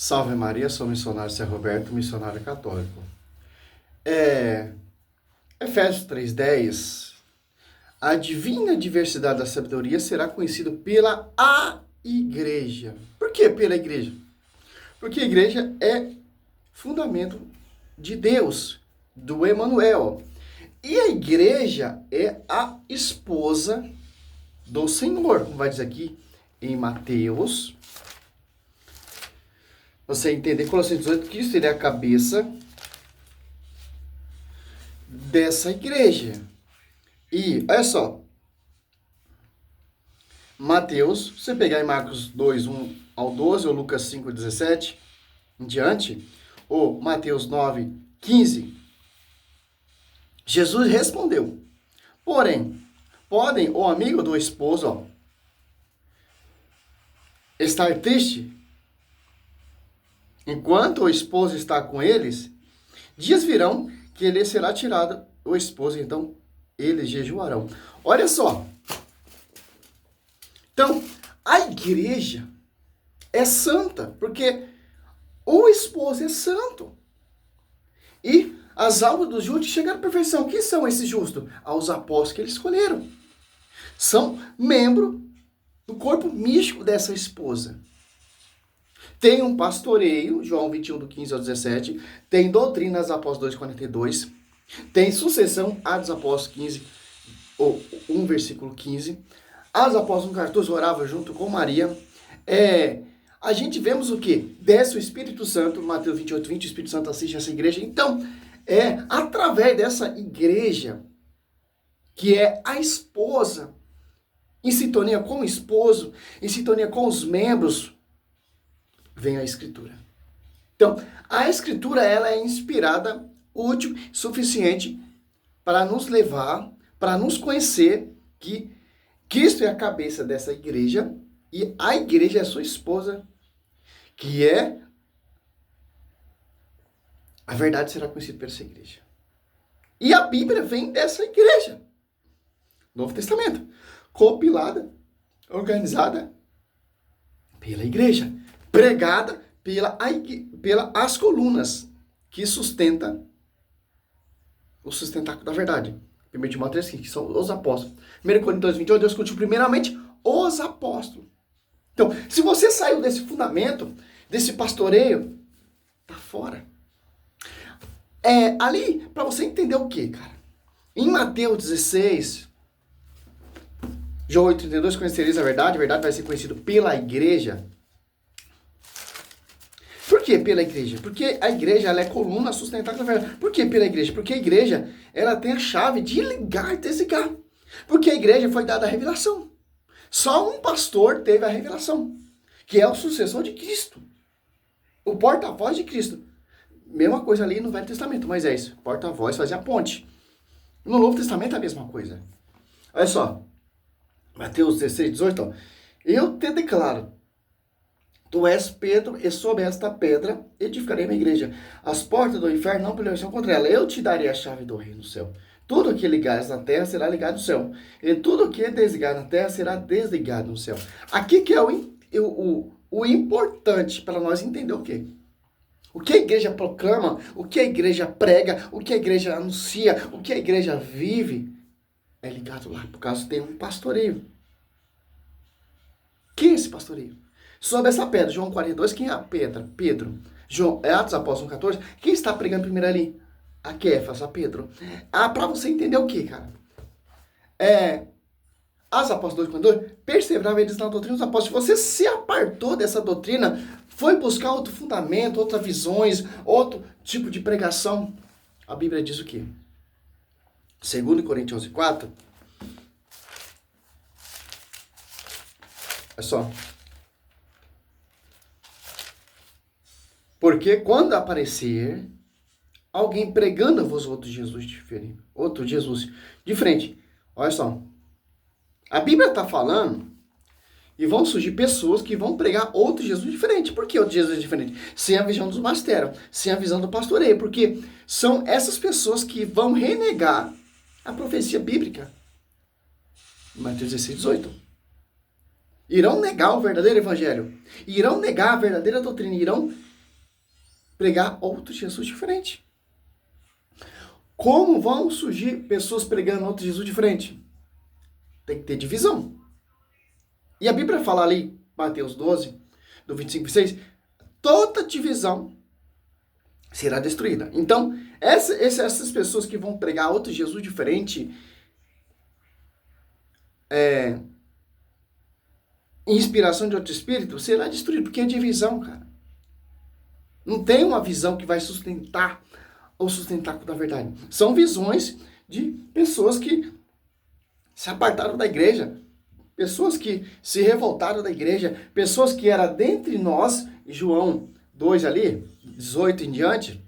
Salve Maria, sou missionário Zé Roberto, missionário católico. Efésios 3,10, a divina diversidade da sabedoria será conhecida pela a igreja. Por que pela igreja? Porque a igreja é fundamento de Deus, do Emanuel. E a igreja é a esposa do Senhor, como vai dizer aqui em Mateus. Você entender, Colossenses 18, que Cristo é a cabeça dessa igreja. E, olha só, Mateus, se você pegar em Marcos 2, 1 ao 12, ou Lucas 5, 17, em diante, ou Mateus 9, 15, Jesus respondeu, porém, podem o amigo do esposo estar triste enquanto o esposo está com eles? Dias virão que ele será tirado o esposo, então eles jejuarão. Olha só. Então, a igreja é santa, porque o esposo é santo. E as almas dos justos chegaram à perfeição. Quem são esses justos? Aos apóstolos que eles escolheram. São membro do corpo místico dessa esposa. Tem um pastoreio, João 21, do 15 ao 17. Tem doutrina dos apóstolos 2,42. Tem sucessão, Atos dos Apóstolos 15, ou 1, versículo 15. Atos dos Apóstolos 14 orava junto com Maria. A gente vemos o quê? Desce o Espírito Santo, Mateus 28, 20, o Espírito Santo assiste essa igreja. Então, através dessa igreja, que é a esposa, em sintonia com o esposo, em sintonia com os membros, vem a Escritura. Então, a Escritura, ela é inspirada, útil, suficiente para nos levar, para nos conhecer que Cristo é a cabeça dessa igreja e a igreja é a sua esposa, que é a verdade será conhecida por essa igreja. E a Bíblia vem dessa igreja. Novo Testamento. Compilada, organizada pela igreja. Pregada pela as colunas que sustenta o sustentáculo da verdade. 1 Timóteo 3,15, que são os apóstolos. 1 Coríntios 2,28, Deus discutiu primeiramente os apóstolos. Então, se você saiu desse fundamento, desse pastoreio, tá fora. Ali, para você entender o que, cara? Em Mateus 16, João 8,32, conhecereis a verdade vai ser conhecido pela igreja. Por que pela igreja? Porque a igreja ela é coluna sustentável da verdade. Por que pela igreja? Porque a igreja ela tem a chave de ligar e desligar. Porque a igreja foi dada a revelação. Só um pastor teve a revelação, que é o sucessor de Cristo. O porta-voz de Cristo. Mesma coisa ali no Velho Testamento, Moisés. Porta-voz fazia a ponte. No Novo Testamento é a mesma coisa. Olha só. Mateus 16, 18. Ó. Eu te declaro. Tu és Pedro, e sobre esta pedra edificarei minha igreja. As portas do inferno não prevalecerão contra ela. Eu te darei a chave do reino do céu. Tudo o que ligares na terra será ligado no céu. E tudo o que desligar na terra será desligado no céu. Aqui que é o importante para nós entender o quê? O que a igreja proclama, o que a igreja prega, o que a igreja anuncia, o que a igreja vive, é ligado lá. Por causa tem um pastoreio. Quem é esse pastoreio? Sobre essa pedra, João 42, quem é a pedra? Pedro. Atos Apóstolos 14, quem está pregando primeiro ali? A Quefas, a Pedro. Para você entender o que, cara? Atos Apóstolos 42, perseveravam eles na doutrina dos apóstolos. Você se apartou dessa doutrina, foi buscar outro fundamento, outras visões, outro tipo de pregação. A Bíblia diz o quê? 2 Coríntios 11:4. Olha só. Porque quando aparecer alguém pregando-vos outro Jesus diferente. Olha só. A Bíblia está falando e vão surgir pessoas que vão pregar outro Jesus diferente. Por que outro Jesus diferente? Sem a visão dos mastérios, sem a visão do pastoreio. Porque são essas pessoas que vão renegar a profecia bíblica. Mateus 16, 18. Irão negar o verdadeiro evangelho. Irão negar a verdadeira doutrina. Irão pregar outro Jesus diferente. Como vão surgir pessoas pregando outro Jesus diferente? Tem que ter divisão. E a Bíblia fala ali, Mateus 12, do 25 e 26, toda divisão será destruída. Então, essas pessoas que vão pregar outro Jesus diferente, inspiração de outro espírito, será destruído, porque é divisão, cara. Não tem uma visão que vai sustentar ou sustentar com a verdade. São visões de pessoas que se apartaram da igreja, pessoas que se revoltaram da igreja, pessoas que eram dentre nós, João 2 ali, 18 em diante,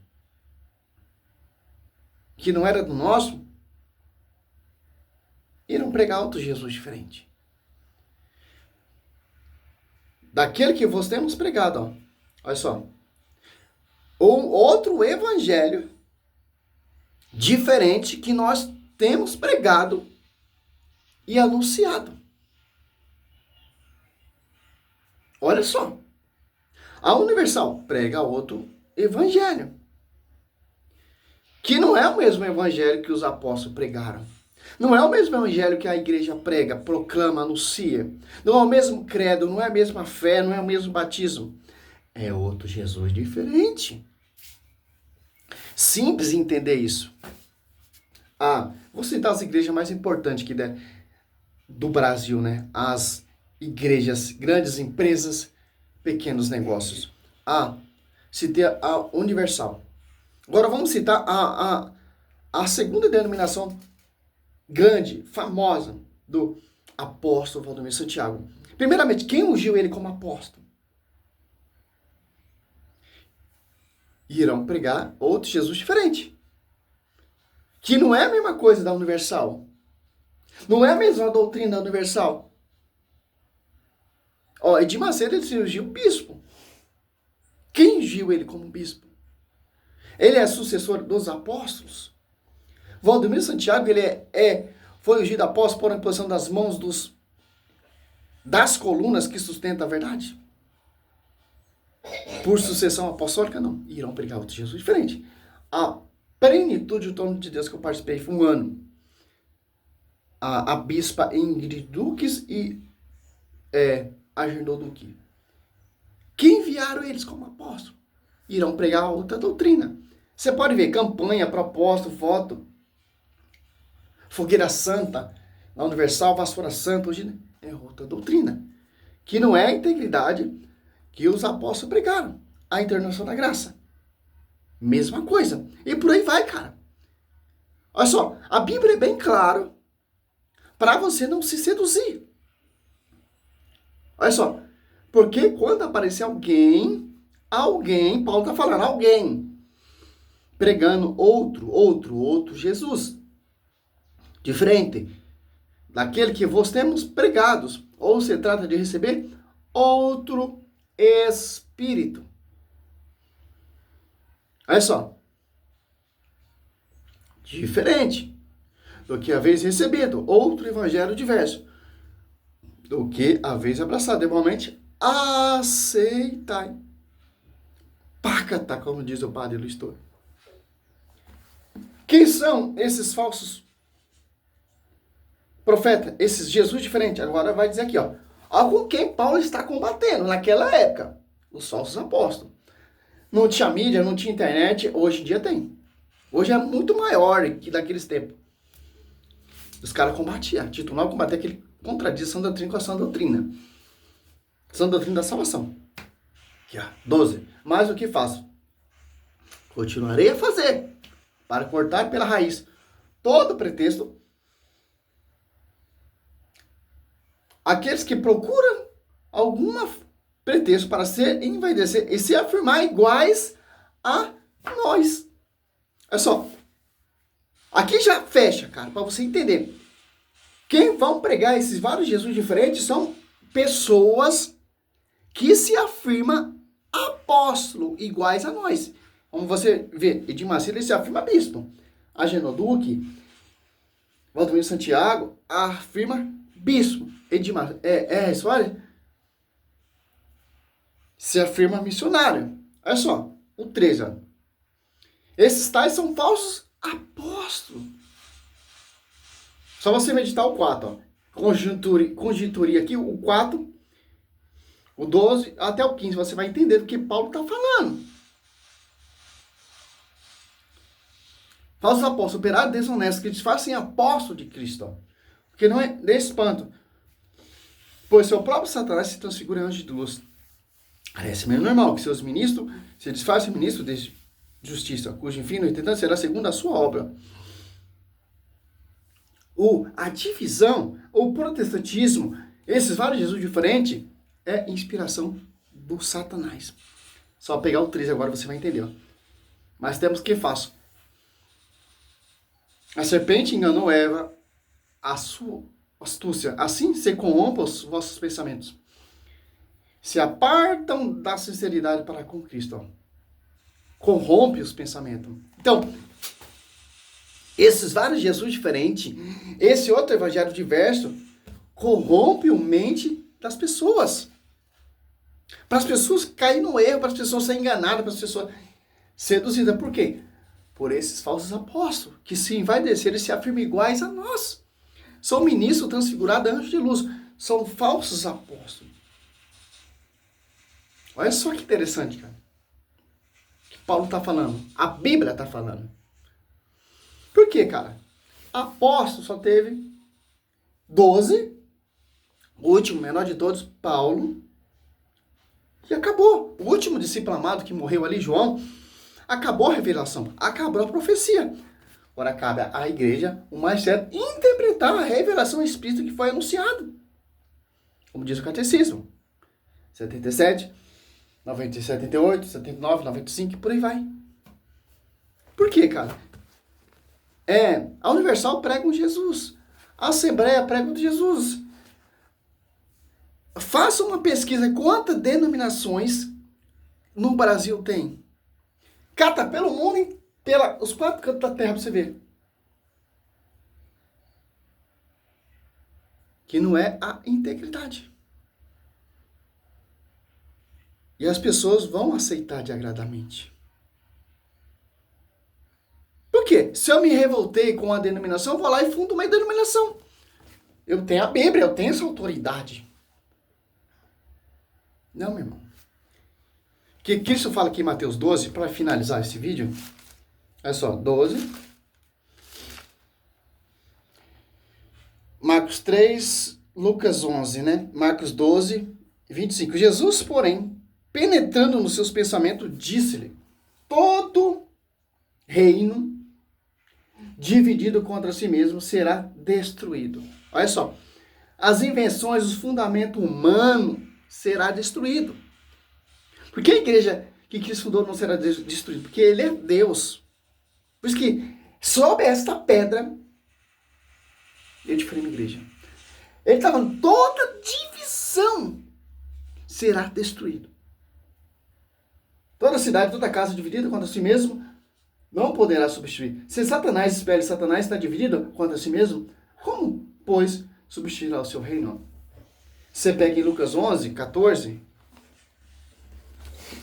que não era do nosso, irão pregar outro Jesus diferente. Daquele que vos temos pregado, ó. Olha só. Ou outro evangelho diferente que nós temos pregado e anunciado. Olha só. A Universal prega outro evangelho, que não é o mesmo evangelho que os apóstolos pregaram. Não é o mesmo evangelho que a igreja prega, proclama, anuncia. Não é o mesmo credo, não é a mesma fé, não é o mesmo batismo. É outro Jesus diferente. Simples entender isso. Vou citar as igrejas mais importantes do Brasil, né? As igrejas, grandes empresas, pequenos negócios. Citei a Universal. Agora vamos citar a segunda denominação grande, famosa, do apóstolo Valdomiro Santiago. Primeiramente, quem ungiu ele como apóstolo? Irão pregar outro Jesus diferente. Que não é a mesma coisa da Universal. Não é a mesma doutrina da Universal. Edir Macedo, ele se ungiu bispo. Quem ungiu ele como bispo? Ele é sucessor dos apóstolos. Valdomiro Santiago, ele foi ungido apóstolo por imposição das mãos das colunas que sustentam a verdade. Por sucessão apostólica, não. Irão pregar outro Jesus diferente. A plenitude do trono de Deus que eu participei foi um ano. A bispa Ingrid Duques e Agenor Duque. Que enviaram eles como apóstolo. Irão pregar outra doutrina. Você pode ver campanha, propósito, voto, fogueira santa, na Universal, vassoura santa, hoje é outra doutrina. Que não é a integridade que os apóstolos pregaram. A internação da graça. Mesma coisa. E por aí vai, cara. Olha só, a Bíblia é bem clara para você não se seduzir. Olha só, porque quando aparecer alguém, Paulo está falando, alguém, pregando outro Jesus, diferente daquele que vos temos pregados, ou se trata de receber outro Espírito. Olha só, diferente do que haveis recebido, outro evangelho diverso, do que haveis abraçado, igualmente aceitai. Pacata, como diz o padre Luiz Toro. Quem são esses falsos profetas, esses Jesus diferentes? Agora vai dizer aqui, com quem Paulo está combatendo naquela época, os falsos apóstolos. Não tinha mídia, não tinha internet, hoje em dia tem. Hoje é muito maior que daqueles tempos. Os caras combatiam. Tito IX combatia aquele contradiz sã doutrina com a sã doutrina. Sã doutrina da salvação. Aqui, 12. Mas o que faço? Continuarei a fazer para cortar pela raiz todo pretexto. Aqueles que procuram alguma pretexto para se envaidecer e se afirmar iguais a nós. Olha só. Aqui já fecha, cara, para você entender. Quem vão pregar esses vários Jesus diferentes são pessoas que se afirmam apóstolo, iguais a nós. Como você vê, Edir Macedo, ele se afirma bispo. Agenor Duque, Valdomiro Santiago, afirma bispo. Edir Macedo, isso, olha, se afirma missionário. Olha só, o 13, ó. Esses tais são falsos apóstolos. Só você meditar o 4, ó. Conjunturia aqui, o 4, o 12 até o 15. Você vai entender do que Paulo está falando. Falsos apóstolos, operários desonestos, que disfarçam apóstolo de Cristo. Ó. Porque não é de espanto. Pois seu próprio Satanás se transfigura em anjo de luz. Parece meio normal que seus ministros se disfarcem ministros de justiça, cujo fim, no entanto, será segundo a sua obra. A divisão, o protestantismo, esses vários Jesus diferentes, é inspiração do Satanás. Só pegar o 13 agora você vai entender. Ó. Mas temos que fazer. A serpente enganou Eva, a sua astúcia. Assim se corrompam os vossos pensamentos. Se apartam da sinceridade para com Cristo. Ó. Corrompe os pensamentos. Então, esses vários Jesus diferentes, esse outro evangelho diverso, corrompe a mente das pessoas. Para as pessoas caírem no erro, para as pessoas serem enganadas, para as pessoas seduzidas. Por quê? Por esses falsos apóstolos, que sim, vai descer e se afirmam iguais a nós. São ministros transfigurados, anjos de luz. São falsos apóstolos. Olha só que interessante, cara. Que Paulo está falando. A Bíblia está falando. Por quê, cara? Apóstolo só teve 12. O último, menor de todos, Paulo. E acabou. O último discípulo amado que morreu ali, João, acabou a revelação. Acabou a profecia. Agora cabe à igreja, o mais certo, interpretar a revelação espírita que foi anunciada. Como diz o catecismo. 77, 78, 79, 95 e por aí vai. Por quê, cara? A Universal prega um Jesus. A Assembleia prega um Jesus. Faça uma pesquisa. Quantas denominações no Brasil tem? Cata pelo mundo, os 4 cantos da terra pra você ver. Que não é a integridade. E as pessoas vão aceitar de agradamente. Por quê? Se eu me revoltei com a denominação, eu vou lá e fundo uma denominação. Eu tenho a Bíblia, eu tenho essa autoridade. Não, meu irmão. O que Cristo fala aqui em Mateus 12, para finalizar esse vídeo? Olha só, 12. Marcos 3, Lucas 11, né? Marcos 12, 25. Jesus, porém, penetrando nos seus pensamentos, disse-lhe: todo reino dividido contra si mesmo será destruído. Olha só. As invenções, os fundamentos humanos será destruído. Por que a igreja que Cristo fundou não será destruída? Porque ele é Deus. Por isso que sob esta pedra ele edificará a igreja. Ele está falando, toda divisão será destruída. Toda cidade, toda casa dividida contra si mesmo não poderá substituir. Se Satanás, espelho de Satanás, está dividido contra si mesmo, como, pois, substituirá o seu reino? Você pega em Lucas 11, 14.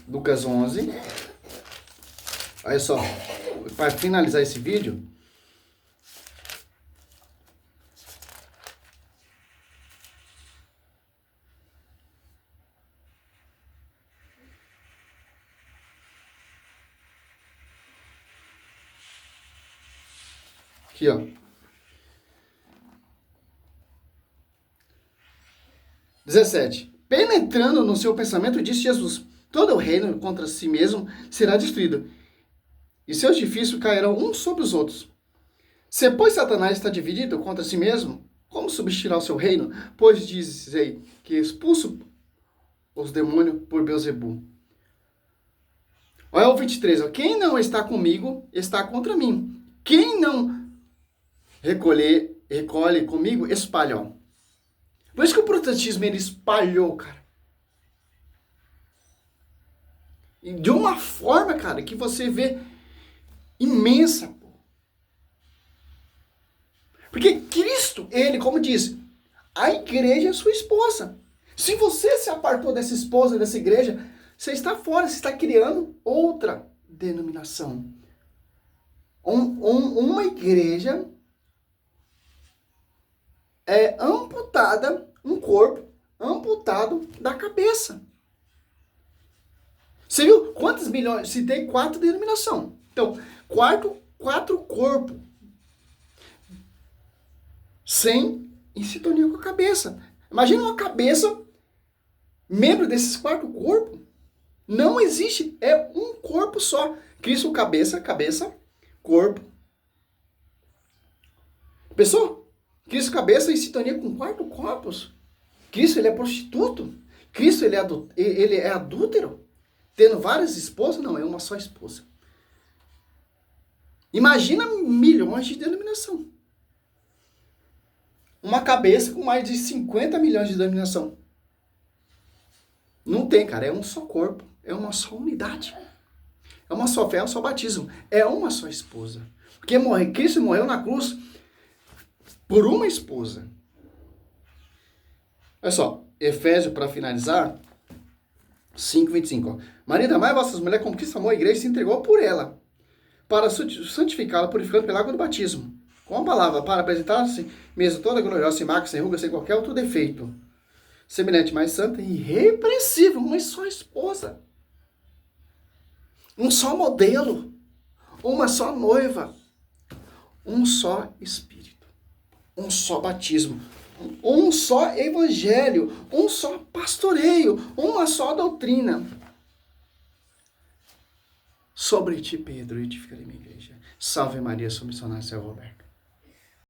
Lucas 11. Olha só, para finalizar esse vídeo. Aqui, ó. 17. Penetrando no seu pensamento, disse Jesus: todo o reino contra si mesmo será destruído, e seus edifícios cairão uns sobre os outros. Se, pois, Satanás está dividido contra si mesmo, como substituirá o seu reino? Pois dizei que expulso os demônios por Beelzebul. Olha o 23. Ó. Quem não está comigo, está contra mim. Quem não recolhe comigo, espalha. Ó. Por isso que o protestantismo ele espalhou, cara. E de uma forma, cara, que você vê imensa. Pô. Porque Cristo, ele, como diz, a igreja é sua esposa. Se você se apartou dessa esposa, dessa igreja, Você está fora, você está criando outra denominação. Uma igreja é amputada, um corpo amputado da cabeça. Você viu quantos milhões? Se tem 4 denominações. Então, quatro corpos. Em sintonia com a cabeça. Imagina uma cabeça, membro desses 4 corpos. Não existe, é um corpo só. Cristo, cabeça, corpo. Pensou? Cristo, cabeça, em sintonia com 4 corpos. Cristo, ele é prostituto. Cristo, ele é adúltero. Tendo várias esposas? Não, é uma só esposa. Imagina milhões de denominação. Uma cabeça com mais de 50 milhões de denominação. Não tem, cara. É um só corpo. É uma só unidade. É uma só fé, é um só batismo. É uma só esposa. Porque Cristo morreu na cruz por uma esposa. Olha só. Efésios, para finalizar, 5:25. Marido, amai vossas mulheres como Cristo amou a igreja e se entregou por ela, para santificá-la, purificando pela água do batismo, com a palavra, para apresentar-se mesmo toda gloriosa, sem mácula, sem ruga, sem qualquer outro defeito, semelhante, mais santa e irrepreensível, uma só esposa, um só modelo, uma só noiva, um só espírito, um só batismo, um só evangelho, um só pastoreio, uma só doutrina. Sobre ti, Pedro, edificarei minha igreja. Salve Maria, sou missionário Céu Roberto.